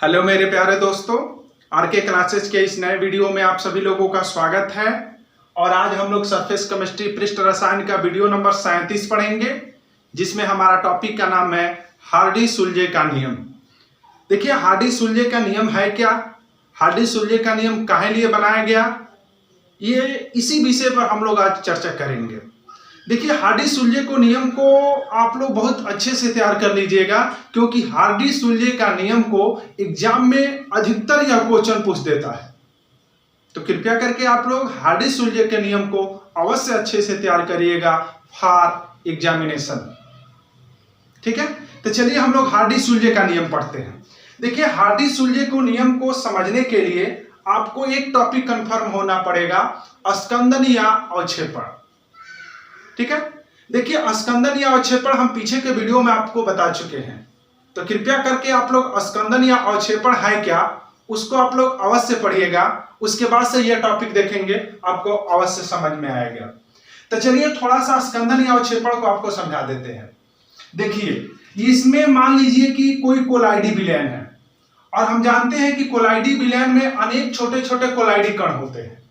Hello मेरे प्यारे दोस्तों, आरके क्लासेस के इस नए वीडियो में आप सभी लोगों का स्वागत है। और आज हम लोग सरफेस केमिस्ट्री पृष्ठ रसायन का वीडियो नंबर 37 पढ़ेंगे, जिसमें हमारा टॉपिक का नाम है हार्डी-सुलजे का नियम। देखिए, हार्डी-सुलजे का नियम है क्या, हार्डी-सुलजे का नियम काहे लिए बनाया गया, ये इसी विषय पर हम लोग आज चर्चा करेंगे। देखिए, हार्डी-सुलजे को नियम को आप लोग बहुत अच्छे से तैयार कर लीजिएगा, क्योंकि हार्डी-सुलजे का नियम को एग्जाम में अधिकतर यह क्वेश्चन पूछ देता है। तो कृपया करके आप लोग हार्डी-सुलजे के नियम को अवश्य अच्छे से तैयार करिएगा फॉर एग्जामिनेशन। ठीक है, तो चलिए हम लोग हार्डी-सुलजे का नियम पढ़ते हैं। देखिए, हार्डी-सुलजे को नियम को समझने के लिए आपको एक टॉपिक कंफर्म होना पड़ेगा, स्कंदन या अवक्षेपण। ठीक है, देखिए स्कंदन या अवक्षेपण हम पीछे के वीडियो में आपको बता चुके हैं, तो कृपया करके आप लोग स्कंदन या अवक्षेपण है क्या उसको आप लोग अवश्य पढ़िएगा। उसके बाद से यह टॉपिक देखेंगे, आपको अवश्य समझ में आएगा। तो चलिए थोड़ा सा स्कंदन या अवक्षेपण को आपको समझा देते हैं। देखिए, इसमें मान लीजिए कि कोई कोलाइडी विलयन है, और हम जानते हैं कि कोलाइडी विलयन में अनेक छोटे छोटे कोलाइडी कण होते हैं,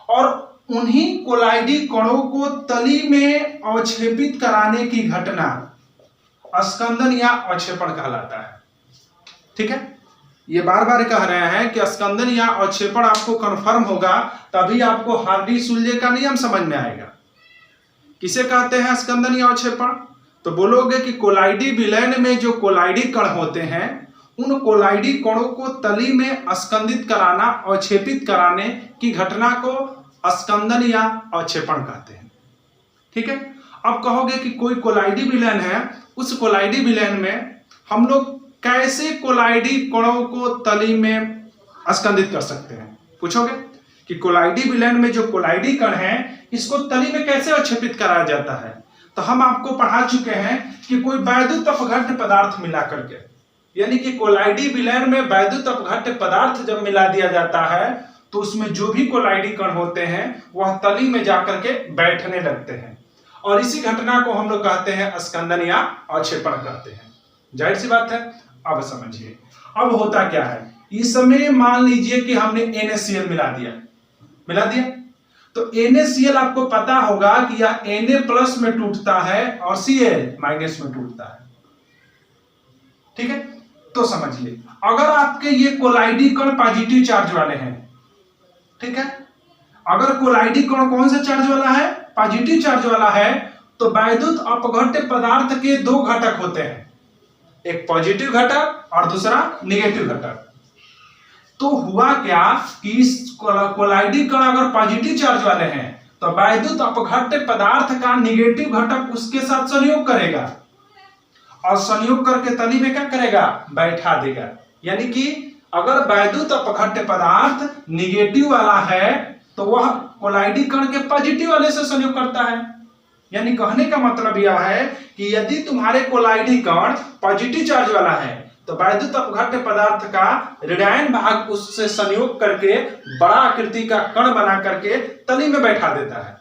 और उन्हीं कोलाइडी कणों को तली में अवक्षेपित कराने की घटना स्कंदन या अवक्षेपण कहलाता है। ठीक है, ये बार बार कह रहे हैं कि स्कंदन या अवक्षेपण आपको कंफर्म होगा, तभी आपको हार्डी-सुलजे का नियम समझ में आएगा। किसे कहते हैं स्कंदन या अवक्षेपण? तो बोलोगे कि कोलाइडी विलयन में जो कोलाइडी कण होते हैं, उन कोलाइडी कणों को तली में स्कंदित कराना, अवक्षेपित कराने की घटना को स्कंदन या अवक्षेपण कहते हैं। ठीक है, अब कहोगे कि कोई कोलाइडी विलयन है, उस कोलाइडी विलयन में हम लोग कैसे कोलाइडी कणों को तली में स्कंदित कर सकते हैं, पूछोगे कि कोलाइडी विलयन में जो कोलाइडी कण है इसको तली में कैसे अवक्षेपित कराया जाता है। तो हम आपको पढ़ा चुके हैं कि कोई वैद्युत अपघट्य पदार्थ मिला करके, यानी कि कोलाइडी विलयन में वैद्युत अपघट्य पदार्थ जब मिला दिया जाता है तो उसमें जो भी कोलाइडी कण होते हैं वह तली में जाकर के बैठने लगते हैं, और इसी घटना को हम लोग कहते हैं स्कंदन या अवक्षेपण कहते हैं। जाहिर सी बात है। अब समझिए, अब होता क्या है, इस समय मान लीजिए कि हमने NaCl मिला दिया, तो NaCl आपको पता होगा कि यह Na+ में टूटता है और Cl- में टूटता है। ठीक है, तो समझिए, अगर आपके ये कोलाइडी कण पॉजिटिव चार्ज वाले हैं, ठीक है, अगर कोलाइडी कण कौन सा चार्ज वाला है, पॉजिटिव चार्ज वाला है, तो वैद्युत अपघट्य पदार्थ के दो घटक होते हैं, एक पॉजिटिव घटक और दूसरा नेगेटिव घटक। तो हुआ क्या कि इस कोलाइडी कण अगर पॉजिटिव चार्ज वाले हैं तो वैद्युत अपघट्य पदार्थ का नेगेटिव घटक उसके साथ संयोग करेगा, और संयोग करके तली में क्या करेगा, बैठा देगा। यानी कि अगर वैद्युत अपघट्य पदार्थ निगेटिव वाला है तो वह कोलाइडी कण के पॉजिटिव वाले से संयोग करता है। यानी कहने का मतलब यह है कि यदि तुम्हारे कोलाइडी कण पॉजिटिव चार्ज वाला है तो वैद्युत अपघट्य पदार्थ का ऋणायन भाग उससे संयोग करके बड़ा आकृति का कण बना करके तली में बैठा देता है।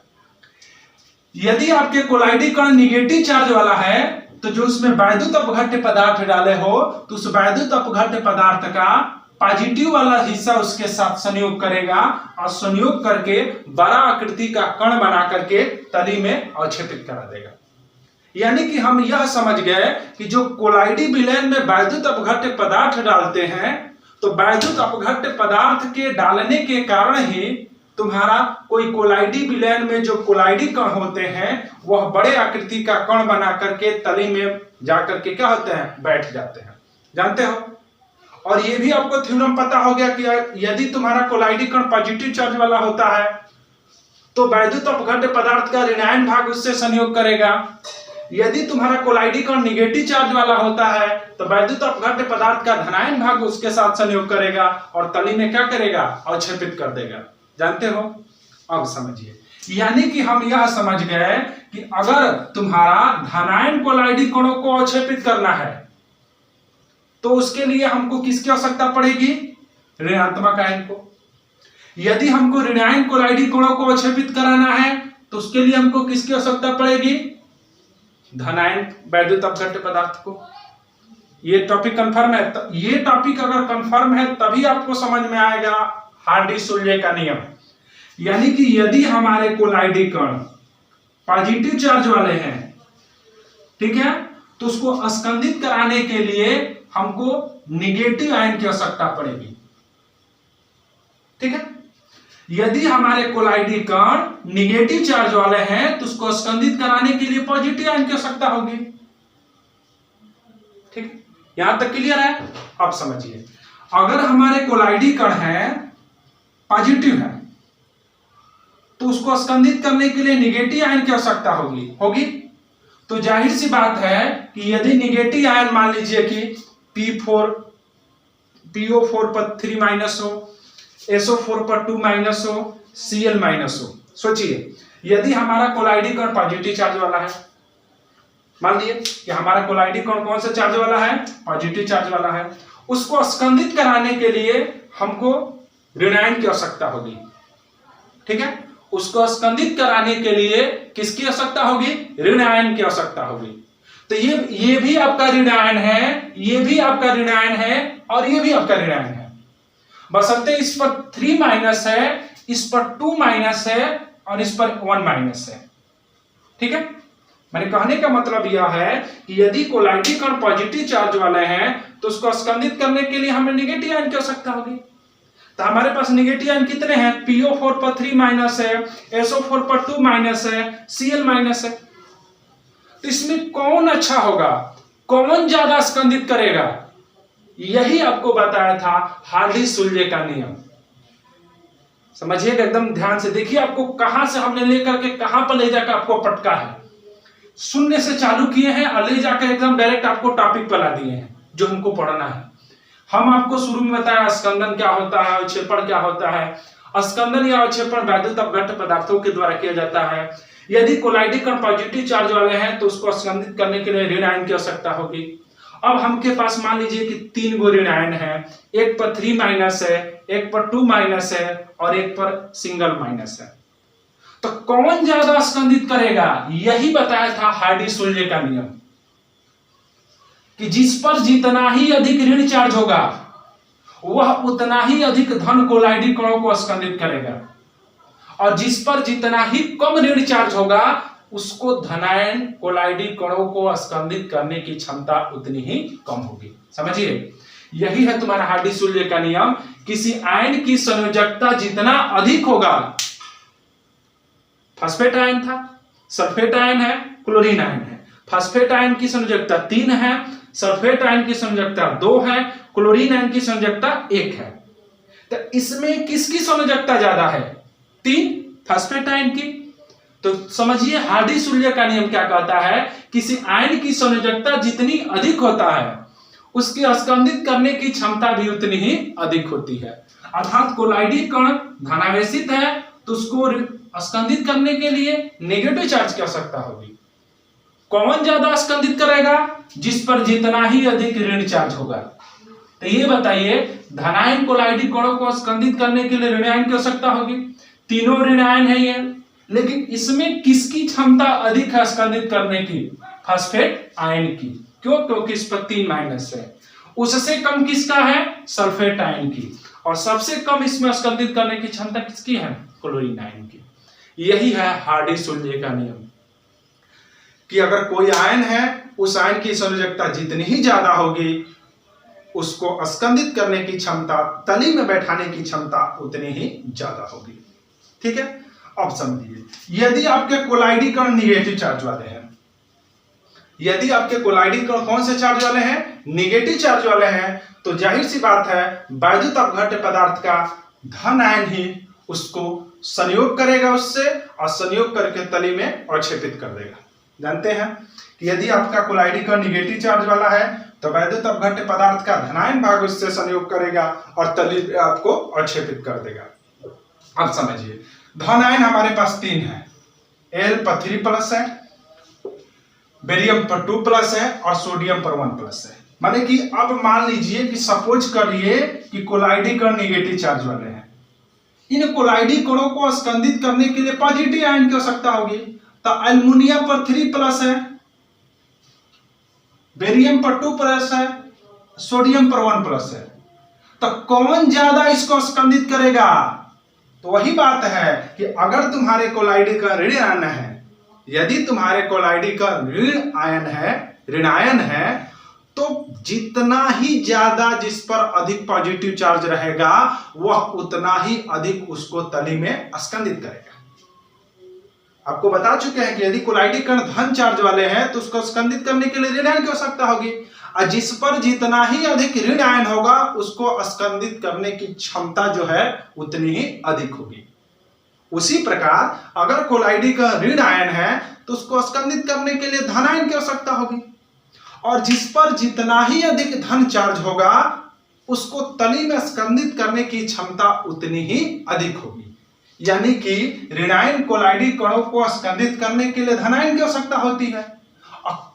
यदि आपके कोलाइडी कण निगेटिव चार्ज वाला है तो जो उसमें वैद्युत अपघट्य पदार्थ डाले हो, तो उस वैद्युत अपघट्य पदार्थ का पॉजिटिव वाला हिस्सा उसके साथ संयोग करेगा, और संयोग करके बड़ा आकृति का कण बना करके तली में अवक्षेपित करा देगा। यानी कि हम यह समझ गए कि जो कोलाइडी विलयन में वैद्युत अपघट्य पदार्थ डालते हैं, तो वैद्युत अपघट्य पदार्थ के डालने के कारण ही तुम्हारा कोई कोलाइडी विलयन में जो कोलाइडी कण होते हैं वह बड़े आकृति का कण बना करके तली में जाकर के क्या होते हैं, बैठ जाते हैं। जानते हो, और ये भी आपको थ्योरम पता हो गया कि यदि तुम्हारा कोलाइडी कण पॉजिटिव चार्ज वाला होता है तो वैद्युत अपघट्य पदार्थ का ऋणायन भाग उससे संयोग करेगा। यदि तुम्हारा कोलाइडी कण निगेटिव चार्ज वाला होता है तो वैद्युत अपघट्य पदार्थ का धनायन भाग उसके साथ संयोग करेगा और तली में क्या करेगा, अवक्षेपित कर देगा। जानते हो, अब समझिए, यानी कि हम यह समझ गए कि अगर तुम्हारा धनायन कोलाइडी कणों को अवक्षेपित करना है तो उसके लिए हमको किसकी आवश्यकता पड़ेगी, ऋणात्मक आयन को। यदि हमको ऋणायन कोलाइडी कणों को अवक्षेपित कराना है तो उसके लिए हमको किसकी आवश्यकता पड़ेगी, धनायन वैद्युत अपघट्य पदार्थ को। ये टॉपिक कंफर्म है? ये टॉपिक अगर कंफर्म है तभी आपको समझ में आएगा हार्डी-सुलजे का नियम। यानी कि यदि हमारे कोलाइडी कण पॉजिटिव चार्ज वाले हैं, ठीक है, तो उसको स्कंदित कराने के लिए हमको निगेटिव आयन की आवश्यकता पड़ेगी। ठीक है, यदि हमारे कोलाइडी कण निगेटिव चार्ज वाले हैं तो उसको स्कंदित कराने के लिए पॉजिटिव आयन की आवश्यकता होगी। ठीक है, यहां तक क्लियर है? अब समझिए, अगर हमारे कोलाइडी कण है पॉजिटिव है तो उसको स्कंदित करने के लिए निगेटिव आयन की आवश्यकता होगी। तो जाहिर सी बात है कि यदि निगेटिव आयन मान लीजिए कि PO4 पर 3 माइनस हो, SO4 पर 2 माइनस हो, Cl माइनस हो। सोचिए, यदि हमारा कोलाइडी कण पॉजिटिव चार्ज वाला है, मान लीजिए कि हमारा कोलाइडी कण कौन सा चार्ज वाला है? पॉजिटिव चार्ज वाला है। उसको स्कंदित कराने के लिए हमको ऋण आयन की आवश्यकता होगी। ठीक है, उसको स्कंदित कराने के लिए किसकी आवश्यकता होगी? ऋण आयन की आवश्यकता होगी। तो ये भी आपका ऋण आयन है, ये भी आपका ऋण आयन है और ये भी आपका ऋण आयन है। बशर्ते इस पर 3 माइनस है, इस पर 2 माइनस है और इस पर 1 माइनस है। ठीक है, मैंने कहने का मतलब यह है कि यदि कोलाइडी कण पॉजिटिव चार्ज वाले हैं तो उसको स्कंदित करने के लिए हमें निगेटिव आयन की आवश्यकता होगी। तो हमारे पास निगेटिव आयन कितने हैं? PO4 पर 3 माइनस है, SO4 पर 2 माइनस है, Cl माइनस है। तो इसमें कौन अच्छा होगा, कौन ज्यादा स्कंदित करेगा? यही आपको बताया था हार्डी-सुलजे का नियम। समझिएगा, एकदम ध्यान से देखिए, आपको कहां से हमने लेकर के कहां पर ले जाकर आपको पटका है। शून्य से चालू किए हैं और ले जाकर एकदम डायरेक्ट आपको टॉपिक पर ला दिए हैं जो हमको पढ़ना है। हम आपको शुरू में बताया स्कंदन क्या होता है, अवक्षेपण क्या होता है। स्कंदन या अवक्षेपण वैद्युत अपघट्य पदार्थों के द्वारा किया जाता है। यदि कोलाइडी कण पॉजिटिव चार्ज वाले हैं तो उसको स्कंदित करने के लिए ऋण आयन की आवश्यकता होगी। अब हमके पास मान लीजिए कि 3 गो ऋण आयन है, एक पर 3 माइनस है, एक पर 2 माइनस है और एक पर सिंगल माइनस है। तो कौन ज्यादा स्कंदित करेगा? यही बताया था हार्डी-सुलजे का नियम कि जिस पर जितना ही अधिक ऋण चार्ज होगा वह उतना ही अधिक धन कोलाइडी कणों को स्कंदित करेगा और जिस पर जितना ही कम ऋण चार्ज होगा उसको धनायन कोलाइडी कणों को स्कंदित करने की क्षमता उतनी ही कम होगी। समझिए, यही है तुम्हारा हार्डी-सुलजे का नियम। किसी आयन की संयोजकता जितना अधिक होगा, फास्फेट आयन था, सल्फेट आयन है, क्लोरीन आयन है। फास्फेट आयन की संयोजकता 3 है, सल्फेट आयन की संयोजकता 2 है, क्लोरीन आयन की संयोजकता 1 है। तो इसमें किसकी संयोजकता ज्यादा है? 3, फास्फेट आयन की। तो समझिए हार्डी-सुलजे का नियम क्या कहता है, किसी आयन की संयोजकता जितनी अधिक होता है उसकी स्कंदित करने की क्षमता भी उतनी ही अधिक होती है। अर्थात कोलाइडी कण धनावेशित है तो उसको स्कंदित करने के लिए नेगेटिव चार्ज की आवश्यकता होगी। कौन ज्यादा स्कंदित करेगा? जिस पर जितना ही अधिक ऋण चार्ज होगा। तो ये बताइए, धनायन कोलाइडी कणों को स्कंदित करने के लिए ऋण आयन की आवश्यकता होगी। तीनों ऋण आयन है ये, लेकिन इसमें किसकी क्षमता अधिक है स्कंदित करने की? फास्फेट आयन की। क्यों? क्योंकि इस पर 3 माइनस है। उससे कम किसका है? सल्फेट आयन की। और सबसे कम इसमें स्कंदित करने की क्षमता किसकी है? क्लोरीन आयन की। यही है हार्डी-सुलजे का नियम कि अगर कोई आयन है उस आयन की संयोजकता जितनी ही ज्यादा होगी उसको स्कंदित करने की क्षमता, तली में बैठाने की क्षमता उतनी ही ज्यादा होगी। ठीक है, अब समझिए, यदि आपके कोलाइडी कण निगेटिव चार्ज वाले हैं, यदि आपके कोलाइडी कण कौन से चार्ज वाले हैं? निगेटिव चार्ज वाले हैं, तो जाहिर सी बात है वैद्युत अपघट्य पदार्थ का धन आयन ही उसको संयोग करेगा उससे और संयोग करके तली में अवक्षेपित कर देगा। जानते हैं कि यदि आपका कोलाइडी कण निगेटिव चार्ज वाला है तो वैद्युत अपघट्य पदार्थ का धनायन भाग उससे संयोग करेगा और तली में आपको अवक्षेपित कर देगा। अब समझिए, धन आयन हमारे पास 3 है, Al पर 3 प्लस है, बेरियम पर 2 प्लस है और सोडियम पर 1 प्लस है। माने कि अब मान लीजिए कि सपोज करिए कि कोलाइडी कण निगेटिव चार्ज वाले हैं, इन कोलाइडी कणों को स्कंदित करने के लिए पॉजिटिव आयन की आवश्यकता होगी। तो एल्युमिनियम पर 3 प्लस है, बेरियम पर 2 प्लस है, सोडियम पर 1+ है, तो कौन ज्यादा इसको स्कंदित करेगा? तो वही बात है कि अगर तुम्हारे कोलाइडी का ऋण आयन है, यदि तुम्हारे कोलाइडी का ऋण आयन है, तो जितना ही ज्यादा जिस पर अधिक पॉजिटिव चार्ज रहेगा वह उतना ही अधिक उसको तली में स्कंदित करेगा। आपको बता चुके हैं कि यदि कोलाइडी कण धन चार्ज वाले हैं तो उसको स्कंदित करने के लिए ऋण आयन की आवश्यकता होगी, और जिस पर जितना ही अधिक ऋण आयन होगा उसको स्कंदित करने की क्षमता जो है उतनी ही अधिक होगी। उसी प्रकार अगर कोलाइडी का ऋण आयन है तो उसको स्कंदित करने के लिए धन आयन की आवश्यकता होगी, और जिस पर जितना ही अधिक धन चार्ज होगा उसको तली में स्कंदित करने की क्षमता उतनी ही अधिक होगी। यानी कि ऋणायन कोलाइडी कणों को स्कंदित करने के लिए धनायन की आवश्यकता होती है।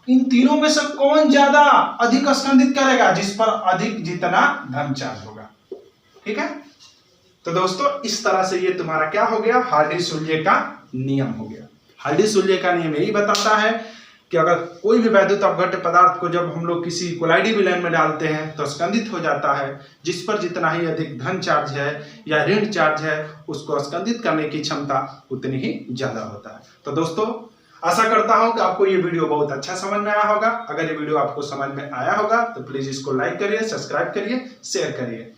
इन तीनों में से कौन ज्यादा अधिक स्कंदित करेगा? जिस पर अधिक जितना धन चार्ज होगा। ठीक है, तो दोस्तों इस तरह से ये तुम्हारा क्या हो गया? हार्डी-सूल्जे का नियम हो गया। हार्डी-सूल्जे का नियम यही बताता है कि अगर कोई भी वैद्युत अपघट्य पदार्थ को जब हम लोग किसी कोलाइडी विलयन में डालते हैं तो स्कंदित हो जाता है। जिस पर जितना ही अधिक धन चार्ज है या ऋण चार्ज है उसको स्कंदित करने की क्षमता उतनी ही ज्यादा होता है। तो दोस्तों आशा करता हूं कि आपको ये वीडियो बहुत अच्छा समझ में आया होगा। अगर ये वीडियो आपको समझ में आया होगा तो प्लीज इसको लाइक करिए, सब्सक्राइब करिए, शेयर करिए।